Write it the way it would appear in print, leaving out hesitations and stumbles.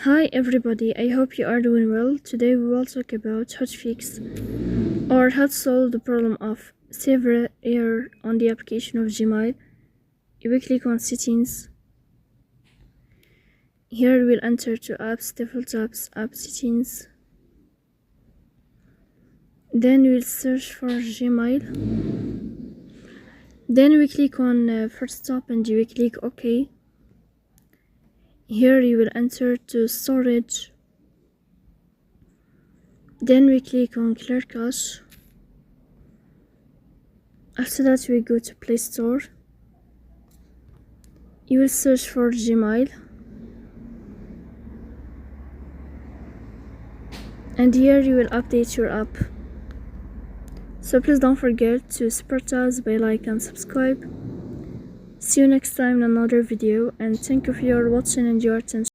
Hi everybody, I hope you are doing well. Today we will talk about how to fix or how to solve the problem of server error on the application of Gmail. You will click on settings. Here we'll enter to apps, default apps, app settings. Then we'll search for Gmail. Then we click on first stop and you will click OK. Here you will enter to storage. Then we click on clear cache. After that we go to Play Store. You will search for Gmail. And here you will update your app. So please don't forget to support us by like and subscribe. See you next time in another video, and thank you for your watching and your attention.